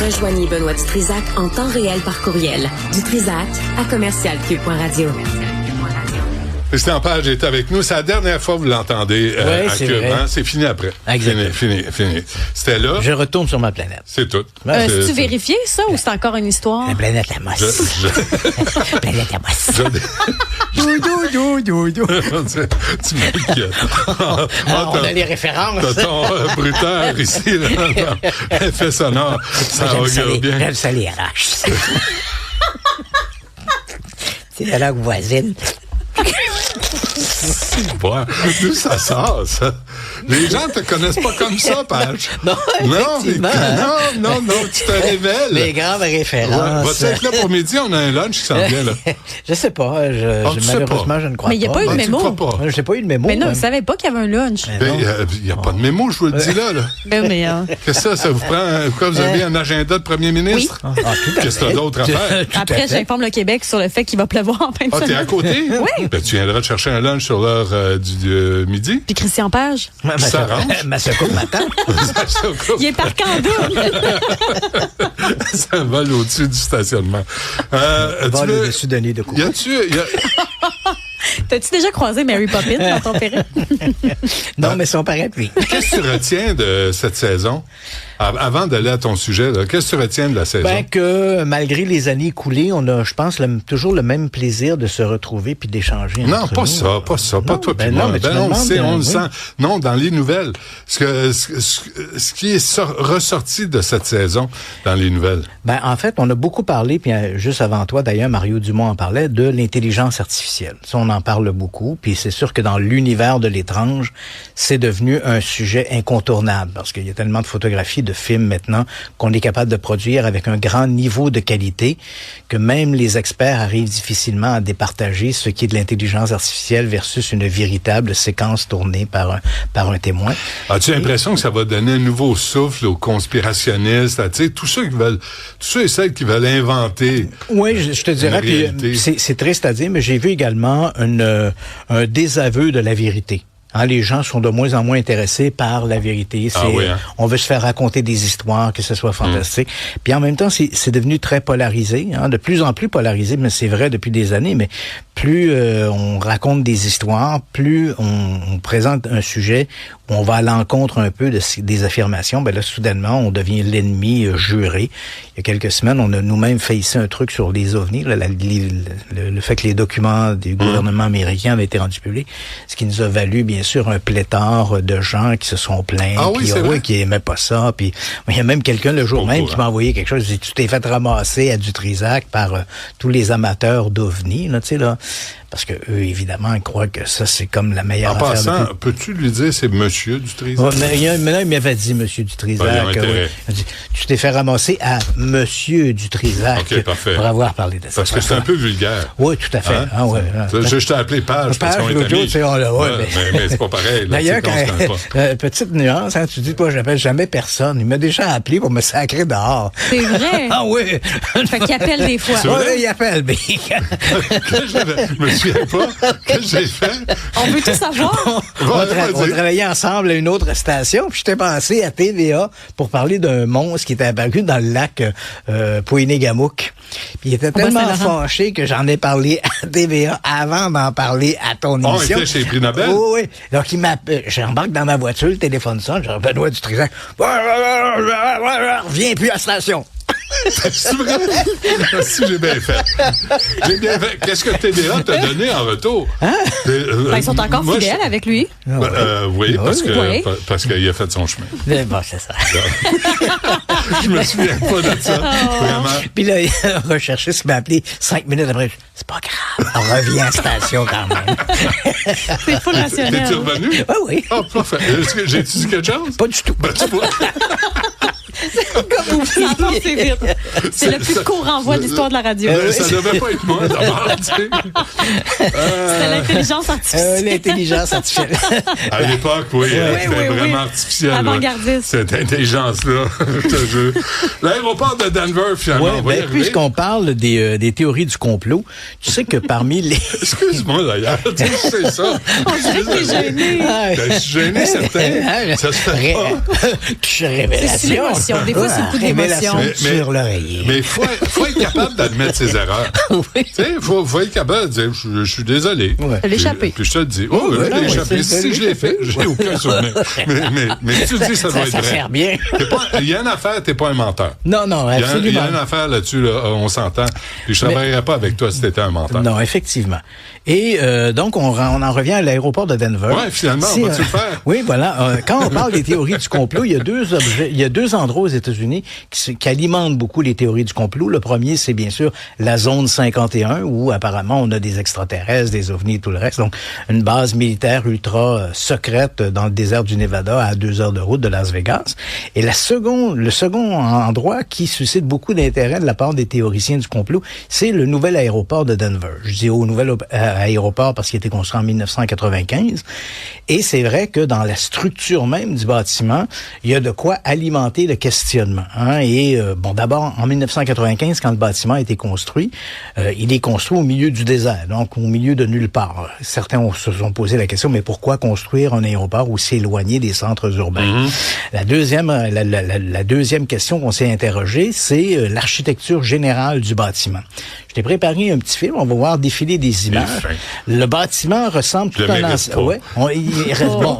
Rejoignez Benoît Dutrisac en temps réel par courriel. Dutrisac@commercialcube.radio. Christian Page est avec nous. C'est la dernière fois que vous l'entendez à Cube. Hein? C'est fini après. Exactement. Fini. C'était là. Je retourne sur ma planète. C'est tout. C'est-tu vérifié, ça, ou c'est encore une histoire? La planète Amos. La planète Amos. Doudou. Tu m'inquiètes. On a les références. T'as ton bruteur ici, là. Effet sonore. Ça augure bien. J'aime ça les raches. C'est la langue voisine. Ouais. D'où ça sort, ça? Les gens te connaissent pas comme ça, Page. Non, effectivement. Non, tu te révèles. Les grandes références. Va-tu être là pour midi? On a un lunch qui s'en vient, là. Je sais pas. Malheureusement, je ne crois pas. Mais il n'y a pas eu de mémo. Je n'ai pas eu de mémo. Mais non, je ne savais pas qu'il y avait un lunch. Il n'y a pas de mémo, je vous le dis là. Qu'est-ce que ça vous prend? Pourquoi vous avez un agenda de premier ministre? Oui. Qu'est-ce que t'as d'autre à faire? Après, j'informe le Québec sur le fait qu'il va pleuvoir en fin de semaine. T'es à côté? Oui. Ben, tu viendras te chercher un lunch sur l'heure du midi. Puis Christian Page. Ça arrange. Massacre m'attend. Il est parqué en double. Ça vole au-dessus du stationnement. Vol au-dessus de nid de coupe. T'as-tu déjà croisé Mary Poppins dans ton périple? Non, mais son parapluie. Qu'est-ce que tu retiens de cette saison? Avant d'aller à ton sujet, là, qu'est-ce que tu retiens de la saison? Ben que malgré les années écoulées, on a, je pense, toujours le même plaisir de se retrouver puis d'échanger. Non, pas ça. Pas toi puis moi. On le sent. Non, dans les nouvelles. Ce qui est ressorti de cette saison dans les nouvelles. Ben en fait, on a beaucoup parlé, puis juste avant toi, d'ailleurs, Mario Dumont en parlait, de l'intelligence artificielle. Ça, on en parle beaucoup, puis c'est sûr que dans l'univers de l'étrange, c'est devenu un sujet incontournable, parce qu'il y a tellement de photographies, de films maintenant qu'on est capable de produire avec un grand niveau de qualité que même les experts arrivent difficilement à départager ce qui est de l'intelligence artificielle versus une véritable séquence tournée par un témoin. As-tu l'impression que ça va donner un nouveau souffle aux conspirationnistes, tu sais, tous ceux et celles qui veulent inventer? Oui, je te dirais que c'est triste à dire, mais j'ai vu également un désaveu de la vérité. Les gens sont de moins en moins intéressés par la vérité. On veut se faire raconter des histoires, que ce soit fantastique. Puis en même temps, c'est devenu très polarisé, de plus en plus polarisé, mais c'est vrai depuis des années. Mais plus on raconte des histoires, plus on présente un sujet où on va à l'encontre un peu des affirmations, ben là, soudainement, on devient l'ennemi juré. Il y a quelques semaines, on a nous-mêmes fait ici un truc sur les ovnis, là, le fait que les documents du gouvernement américain avaient été rendus publics, ce qui nous a valu, bien sûr, un pléthore de gens qui se sont plaints, qui aimaient pas ça. Puis il y a même quelqu'un le jour même qui m'a envoyé quelque chose. Il dit, tu t'es fait ramasser à Dutrisac par tous les amateurs d'ovnis, là, tu sais, là. Parce que eux, évidemment, ils croient que ça, c'est comme la meilleure affaire. En passant, peux-tu lui dire c'est Monsieur Dutrisac? Maintenant, il m'avait dit Monsieur Dutrisac. Il a dit, tu t'es fait ramasser à Monsieur Dutrisac pour avoir parlé de ça. Parce que c'est un peu vulgaire. Oui, tout à fait. Je t'ai appelé Page parce qu'on est amis. Mais c'est pas pareil. D'ailleurs, petite nuance, tu dis, toi, j'appelle jamais personne. Il m'a déjà appelé pour me sacrer dehors. C'est vrai? Ah oui. Fait qu'il appelle des fois. Oui, il appelle. Je me souviens pas. Qu'est-ce que j'ai fait? On veut tout savoir. On travaillait ensemble à une autre station, puis j'étais passé à TVA pour parler d'un monstre qui était apparu dans le lac Poinégamouk. Puis il était tellement fâché que j'en ai parlé à TVA avant d'en parler à ton émission. On était chez Prix Nobel? Oui. Donc, j'embarque dans ma voiture, le téléphone sonne, je Benoît Dutrisac. Reviens plus à la station. C'est vrai? Si, j'ai bien fait. Qu'est-ce que TVA t'a donné en retour? Ils sont encore fidèles avec lui. Oui, parce qu'il a fait son chemin. Bon, c'est ça. Je me souviens pas de ça. Vraiment. Puis là, il a recherché ce qui m'a appelé 5 minutes après. C'est pas grave. On revient à la station quand même. C'est full rationnel. T'es-tu revenu? Oui. Oh, parfait. J'ai-tu dit quelque chose? Pas du tout. Ben, tu vois. C'est vite. C'est le plus court renvoi de l'histoire de la radio. Ça devait pas être moi, d'abord. C'était l'intelligence artificielle. L'intelligence artificielle. À l'époque, c'était vraiment artificiel. Avant-gardiste. Cette intelligence-là, je te jure. L'aéroport de Denver, finalement. Puisqu'on parle des théories du complot, tu sais que parmi les... Excuse-moi, d'ailleurs. Tu sais ça. On dirait que t'es gêné. Je suis gêné, certain. Ça se fait pas. Révélation. d'émotion. Des fois, c'est le coup d'émotion. Sur l'oreiller. Mais faut être capable d'admettre ses erreurs. Oui. Tu sais, faut être capable de dire, je suis désolé. Ouais. De l'échapper. Puis je te le dis. Oh, oui, je l'ai échappé. Si je l'ai fait, j'ai aucun souvenir. Mais tu dis, ça doit être vrai. Ça sert bien. Il y a une affaire, t'es pas un menteur. Non, absolument. Il y a une affaire là-dessus, là, on s'entend. Puis je travaillerais pas avec toi si t'étais un menteur. Non, effectivement. Et donc, on en revient à l'aéroport de Denver. Ouais, finalement, on va-tu le faire? Oui, voilà. Quand on parle des théories du complot, il y a deux endroits aux États-Unis qui alimentent beaucoup les théories du complot. Le premier, c'est bien sûr la zone 51, où apparemment on a des extraterrestres, des ovnis et tout le reste. Donc, une base militaire ultra secrète dans le désert du Nevada à 2 heures de route de Las Vegas. Et le second endroit qui suscite beaucoup d'intérêt de la part des théoriciens du complot, c'est le nouvel aéroport de Denver. Je dis au nouvel aéroport parce qu'il a été construit en 1995. Et c'est vrai que dans la structure même du bâtiment, il y a de quoi alimenter le questionnement. Et d'abord, en 1995, quand le bâtiment a été construit, il est construit au milieu du désert, donc au milieu de nulle part. Certains se sont posé la question, mais pourquoi construire un aéroport aussi éloigné des centres urbains? Mm-hmm. La deuxième question qu'on s'est interrogée, c'est l'architecture générale du bâtiment. Je t'ai préparé un petit film, on va voir défiler des images. Le bâtiment ressemble tout un ensemble. Ouais,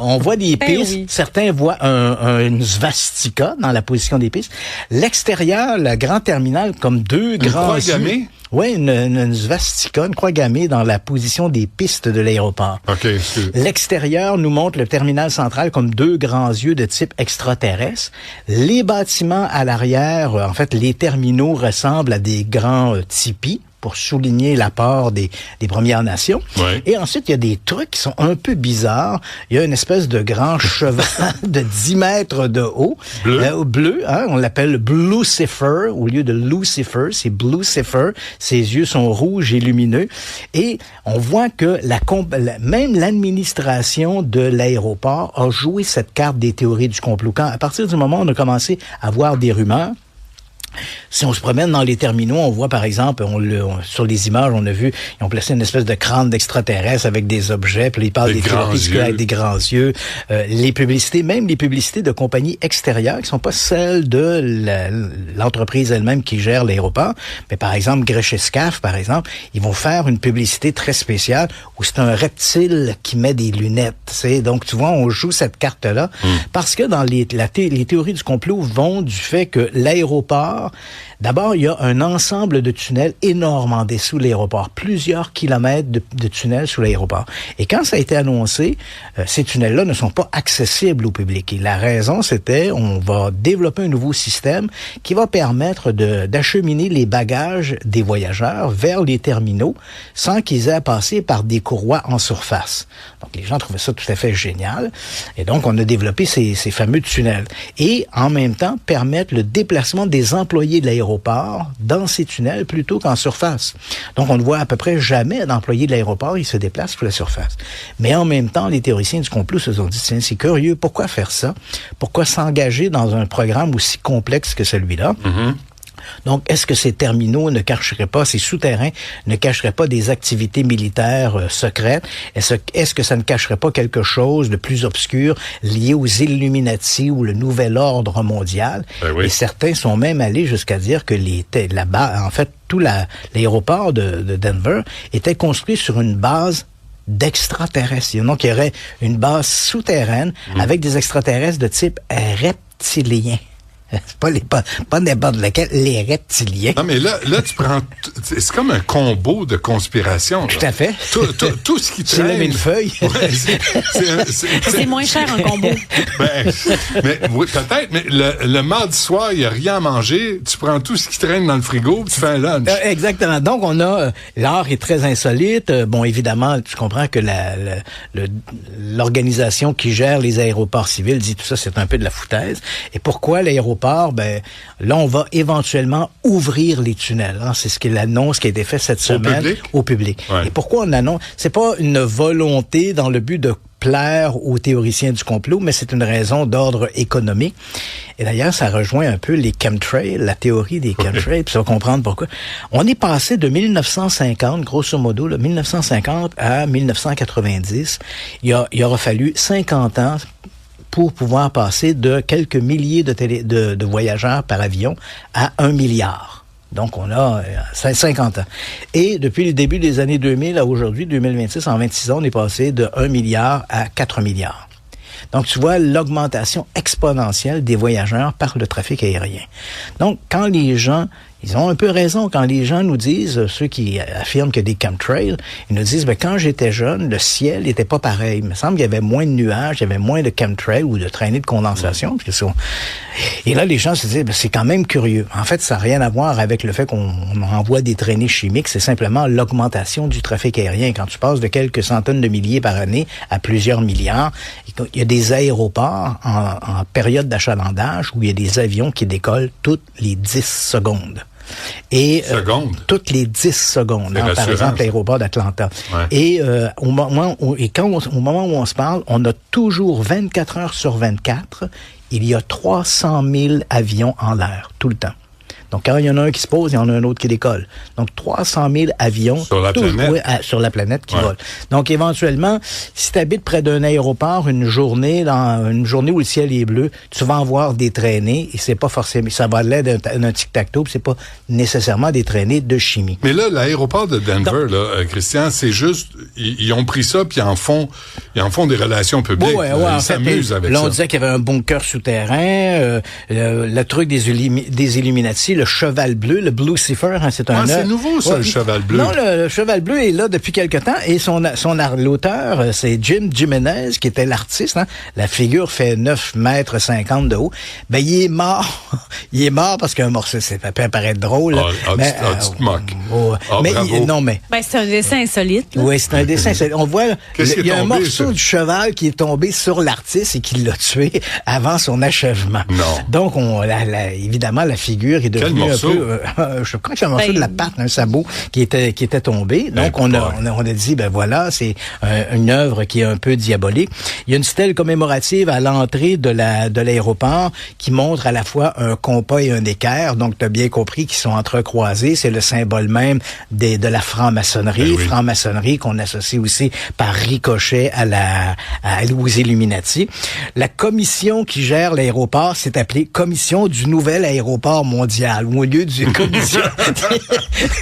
on voit des pistes. Oui. Certains voient une svastika dans la position des pistes. L'extérieur, le grand terminal, comme deux grands... Croix gammée? Oui, une svastika, une croix gammée dans la position des pistes de l'aéroport. Okay, l'extérieur nous montre le terminal central comme deux grands yeux de type extraterrestre. Les bâtiments à l'arrière, en fait, les terminaux ressemblent à des grands tipis pour souligner l'apport des Premières Nations. Ouais. Et ensuite, il y a des trucs qui sont un peu bizarres. Il y a une espèce de grand cheval de 10 mètres de haut. Bleu, on l'appelle Blucifer. Au lieu de Lucifer, c'est Blucifer. Ses yeux sont rouges et lumineux. Et on voit que même l'administration de l'aéroport a joué cette carte des théories du complot. À partir du moment où on a commencé à voir des rumeurs, si on se promène dans les terminaux, on voit par exemple, sur les images, on a vu, ils ont placé une espèce de crâne d'extraterrestre avec des objets, puis ils parlent des théories avec des grands yeux. Les publicités, même les publicités de compagnies extérieures, qui sont pas celles de l'entreprise elle-même qui gère l'aéroport, mais par exemple, Greshescaf, par exemple, ils vont faire une publicité très spéciale où c'est un reptile qui met des lunettes. Donc, tu vois, on joue cette carte-là, parce que dans les théories du complot vont du fait que l'aéroport, d'abord, il y a un ensemble de tunnels énormes en dessous de l'aéroport, plusieurs kilomètres de tunnels sous l'aéroport. Et quand ça a été annoncé, ces tunnels-là ne sont pas accessibles au public. Et la raison, c'était, on va développer un nouveau système qui va permettre d'acheminer les bagages des voyageurs vers les terminaux sans qu'ils aient à passer par des courroies en surface. Donc, les gens trouvaient ça tout à fait génial. Et donc, on a développé ces fameux tunnels. Et, en même temps, permettre le déplacement des employés de l'aéroport dans ces tunnels plutôt qu'en surface. Donc, on ne voit à peu près jamais d'employés de l'aéroport, ils se déplacent sur la surface. Mais en même temps, les théoriciens du complot se sont dit, tiens, c'est curieux, pourquoi faire ça? Pourquoi s'engager dans un programme aussi complexe que celui-là? Mm-hmm. Donc, est-ce que ces terminaux ne cacheraient pas, ces souterrains ne cacheraient pas des activités militaires secrètes? Est-ce que ça ne cacherait pas quelque chose de plus obscur lié aux Illuminati ou le nouvel ordre mondial? Ben oui. Et certains sont même allés jusqu'à dire que là-bas, en fait, tout l'aéroport de Denver était construit sur une base d'extraterrestres. Donc, il y aurait une base souterraine avec des extraterrestres de type reptilien. Pas n'importe lequel, les reptiliens. Non, mais là, tu prends, c'est comme un combo de conspiration. Tout à fait. Tout ce qui traîne. C'est même une feuille. Ouais, c'est moins cher un combo. mais oui, peut-être, mais le mardi soir, il n'y a rien à manger. Tu prends tout ce qui traîne dans le frigo, tu fais un lunch. Exactement. Donc, l'art est très insolite. Bon, évidemment, tu comprends que l'organisation qui gère les aéroports civils dit tout ça, c'est un peu de la foutaise. Et pourquoi l'aéroport? Là, on va éventuellement ouvrir les tunnels. C'est ce qui est l'annonce qui a été faite cette semaine au public. Ouais. Et pourquoi on annonce? C'est pas une volonté dans le but de plaire aux théoriciens du complot, mais c'est une raison d'ordre économique. Et d'ailleurs, ça rejoint un peu les chemtrails, la théorie des chemtrails, puis ça va comprendre pourquoi. On est passé de 1950, grosso modo, 1950 à 1990. Il aura fallu 50 ans pour pouvoir passer de quelques milliers de voyageurs par avion à 1 milliard. Donc, on a 50 ans. Et depuis le début des années 2000 à aujourd'hui, 2026, en 26 ans, on est passé de 1 milliard à 4 milliards. Donc, tu vois l'augmentation exponentielle des voyageurs par le trafic aérien. Donc, quand les gens... Ils ont un peu raison quand les gens nous disent, ceux qui affirment qu'il y a des chemtrails, ils nous disent, quand j'étais jeune, le ciel n'était pas pareil. Il me semble qu'il y avait moins de nuages, il y avait moins de chemtrails ou de traînées de condensation. Et là, les gens se disent, c'est quand même curieux. En fait, ça n'a rien à voir avec le fait qu'on envoie des traînées chimiques, c'est simplement l'augmentation du trafic aérien. Quand tu passes de quelques centaines de milliers par année à plusieurs milliards, il y a des aéroports en période d'achalandage où il y a des avions qui décollent toutes les 10 secondes. Et toutes les 10 secondes, par exemple l'aéroport d'Atlanta. Ouais. Et au moment où on se parle, on a toujours 24 heures sur 24, il y a 300 000 avions en l'air tout le temps. Donc, quand il y en a un qui se pose, il y en a un autre qui décolle. Donc, 300 000 avions sur la planète qui volent. Donc, éventuellement, si tu habites près d'un aéroport, une journée où le ciel est bleu, tu vas en voir des traînées et c'est pas forcément, ça va l'aide d'un tic-tac-toe, c'est pas nécessairement des traînées de chimie. Mais là, l'aéroport de Denver, Christian, c'est juste, ils ont pris ça puis ils en font des relations publiques. Ils s'amusent avec ça. Là, on disait qu'il y avait un bunker souterrain, le truc des Illuminati, le cheval bleu, le Blucifer, c'est un... c'est nouveau, ça, le cheval bleu. Non, le cheval bleu est là depuis quelque temps et l'auteur, c'est Jim Jimenez, qui était l'artiste. Hein. La figure fait 9 mètres 50 de haut. Ben, il est mort. Il est mort parce qu'un morceau, ça peut paraître drôle. Tu te moques. c'est un dessin insolite. Là. Oui, c'est un dessin insolite. On voit, il y a un morceau du cheval qui est tombé sur l'artiste et qui l'a tué avant son achèvement. Non. Donc, évidemment, la figure est devenue un peu, je crois que c'est un morceau de la patte, un sabot qui était tombé. Donc, on a dit, voilà, c'est une œuvre qui est un peu diabolique. Il y a une stèle commémorative à l'entrée de l'aéroport qui montre à la fois un compas et un équerre. Donc, tu as bien compris qu'ils sont entrecroisés. C'est le symbole même de la franc-maçonnerie. Oui. Franc-maçonnerie qu'on associe aussi par ricochet aux Illuminati. La commission qui gère l'aéroport s'est appelée Commission du nouvel aéroport mondial. Au lieu du commission,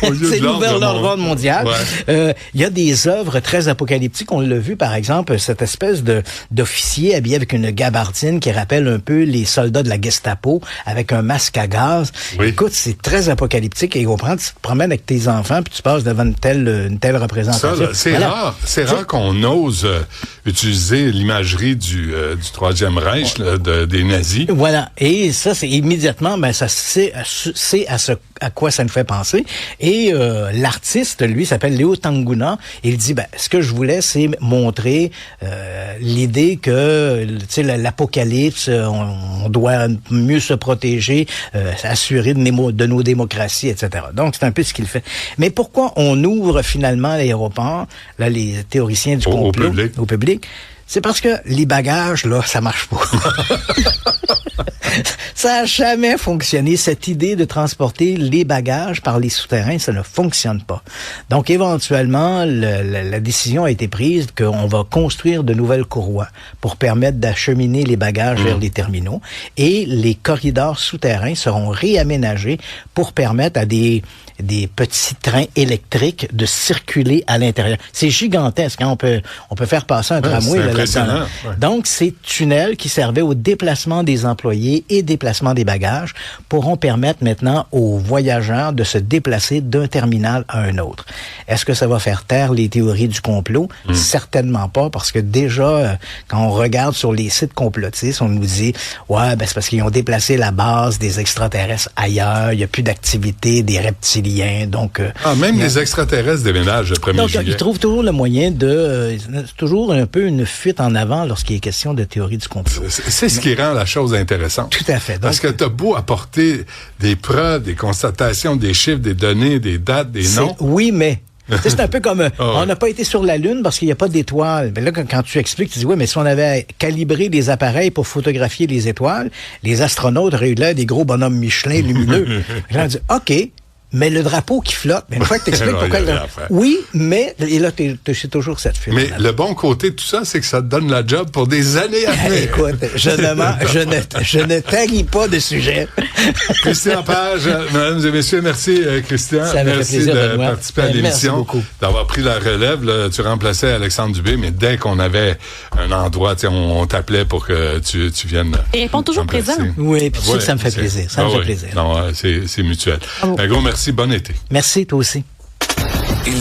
c'est nouvel ordre mondial. Il y a des œuvres très apocalyptiques. On l'a vu, par exemple, cette espèce d'officier habillé avec une gabardine qui rappelle un peu les soldats de la Gestapo avec un masque à gaz. Oui. Écoute, c'est très apocalyptique. Et on prend, tu te promènes avec tes enfants puis tu passes devant une telle représentation. C'est rare qu'on ose utiliser l'imagerie du Troisième Reich des nazis. Voilà. Et ça, c'est immédiatement, ça c'est à quoi ça nous fait penser. Et l'artiste, lui, s'appelle Léo Tanguna. Il dit, ce que je voulais, c'est montrer l'idée que, l'apocalypse, on doit mieux se protéger, assurer de nos démocraties, etc. Donc, c'est un peu ce qu'il fait. Mais pourquoi on ouvre finalement l'aéroport, là, les théoriciens du complot, au public? C'est parce que les bagages, là, ça marche pas. Ça n'a jamais fonctionné. Cette idée de transporter les bagages par les souterrains, ça ne fonctionne pas. Donc, éventuellement, la décision a été prise qu'on va construire de nouvelles courroies pour permettre d'acheminer les bagages vers les terminaux. Et les corridors souterrains seront réaménagés pour permettre à des petits trains électriques de circuler à l'intérieur. C'est gigantesque. Hein? On peut faire passer un tramway là-dedans. Ouais. Donc, ces tunnels qui servaient au déplacement des employés et déplacement des bagages pourront permettre maintenant aux voyageurs de se déplacer d'un terminal à un autre. Est-ce que ça va faire taire les théories du complot? Certainement pas, parce que déjà, quand on regarde sur les sites complotistes, on nous dit, c'est parce qu'ils ont déplacé la base des extraterrestres ailleurs, il n'y a plus d'activité des reptiliens. Donc, même les extraterrestres déménagent le 1er juillet. Ils trouvent toujours le moyen c'est toujours un peu une fuite en avant lorsqu'il est question de théorie du complot. C'est ce qui rend la chose intéressante. Tout à fait. Donc, parce que t'as beau apporter des preuves, des constatations, des chiffres, des données, des dates, des noms. Oui, mais... c'est un peu comme, on n'a pas été sur la Lune parce qu'il n'y a pas d'étoiles. Mais là, quand tu expliques, tu dis, mais si on avait calibré des appareils pour photographier les étoiles, les astronautes auraient eu l'air des gros bonhommes Michelin lumineux. Là, on dit, OK, Mais le drapeau qui flotte, une fois que tu expliques pourquoi... Oui, mais... Et là, c'est toujours cette fuite. Mais le bon côté de tout ça, c'est que ça te donne la job pour des années à venir. Écoute, je ne tarie pas de sujet. Christian Page, mesdames et messieurs, merci Christian. Ça merci de participer à l'émission, d'avoir pris la relève. Là, tu remplaçais Alexandre Dubé, mais dès qu'on avait un endroit, on t'appelait pour que tu viennes. Et répond toujours présent. Oui, puis ça me fait plaisir. Ça me fait plaisir. Non, c'est mutuel. Un gros merci, bon été. Merci, toi aussi.